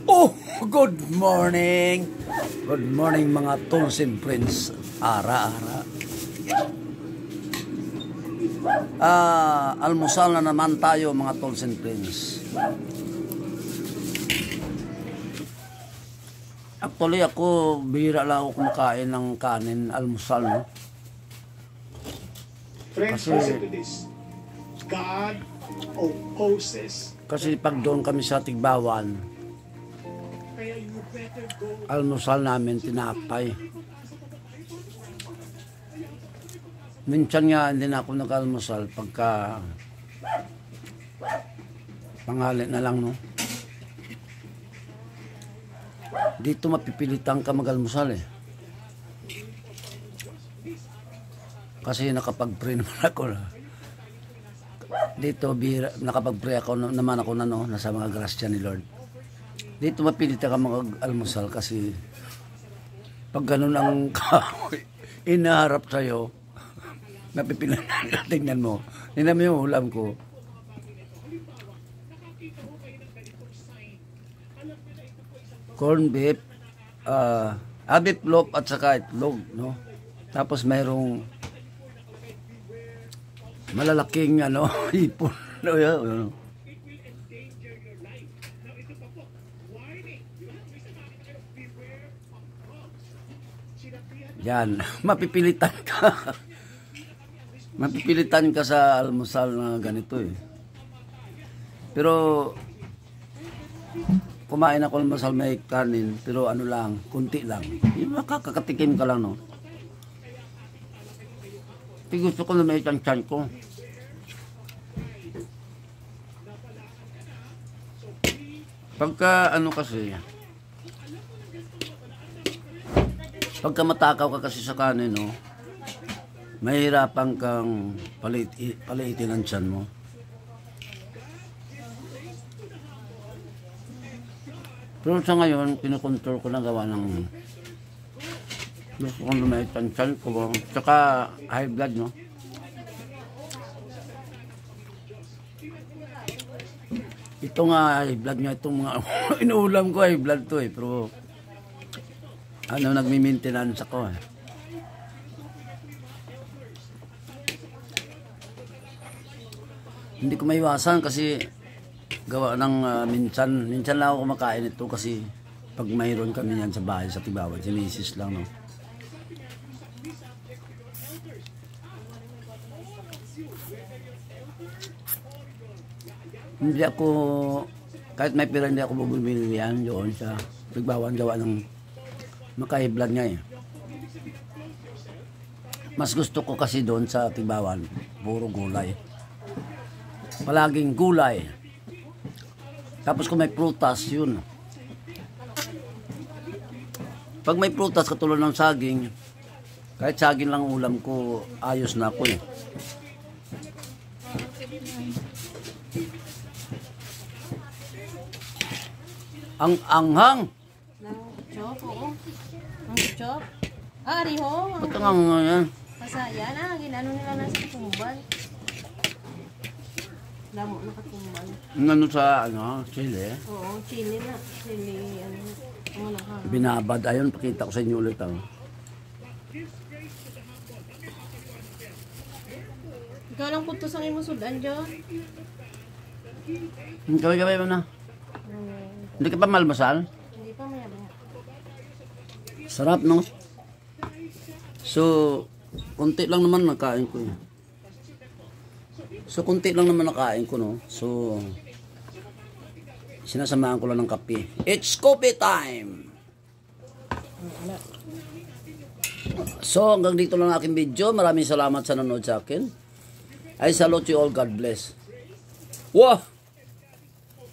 Oh, good morning. Good morning mga tools and friends. Ara-ara. Almusal na naman tayo mga tools and friends. Actually ako, bihira lang ako kumakain ng kanin, almusal, no? Friends, listen to this. God opposes. Kasi pag doon kami sa Tigbawan, almusal namin tinapay. Minsan nga hindi na ako nag-almusal pagka panghali na lang, no? Dito mapipilitan ka mag-almusal eh. Kasi nakapag-pray naman ako na. Dito nakapag-pray ako naman ako na, no, nasa mga grasya ni Lord. Dito mapilitan ka mag-almusal kasi pag ganun ang inaharap sa'yo, napipilitan ka. Tingnan mo. Tingnan mo yung ulam ko. Corn beef, beef loaf at saka itlog, no? Tapos mayroong malalaking ipon. Yan, mapipilitan ka. Mapipilitan ka sa almusal na ganito eh. Pero kumain ako almusal may kanin, pero ano lang, kunti lang. Yung makakatikim ka lang, no? Gusto ko na may tiyan ko. Pagka kasi, pagka matakaw ka kasi sa kanin, no, mahirapan kang paliitin ang tiyan mo. Pero sa ngayon, kinukontrol ko na gawa ng gusto kong lumait ang tiyan ko. Tsaka high blood, no? Ito nga high blood nga, itong mga inuulam ko high blood to eh. Pero nagmi-maintenance ako eh. Hindi ko maiwasan kasi gawa ng minsan lang ako kumakain ito kasi pag mayroon kami yan sa bahay sa Tigbawan, sinisis lang, no? Hindi ako, kahit may pera hindi ako bumibili yan doon sa Tigbawan, gawa ng makaiblan nga eh. Mas gusto ko kasi doon sa Tigbawan, puro gulay. Palaging gulay. Tapos kung may prutas, yun. Pag may prutas, katulad ng saging, kahit saging lang ulam ko, ayos na ako eh. Ang anghang. Ng chop, oo. Ang chop. Ariho. Ba't ang anghang yan? Masaya na. Ginano nila na sa tumbal. Damo na katumbal. Ano sa, chili? Oo, chili na. Chili, Binabad. Ayun, pakita ko sa inyo ulit. Ikaw lang putos ang imong sudan, John. Gawin mo na. Hindi ka pa malmasal? Hindi pa, maya. Sarap, no? So, konti lang naman nakain ko eh. So, konti lang naman nakain ko, no? So, sinasamahan ko lang ng kape. It's coffee time! So, hanggang dito lang aking video. Maraming salamat sa nanonood sa akin. I salute you all. God bless. Wow!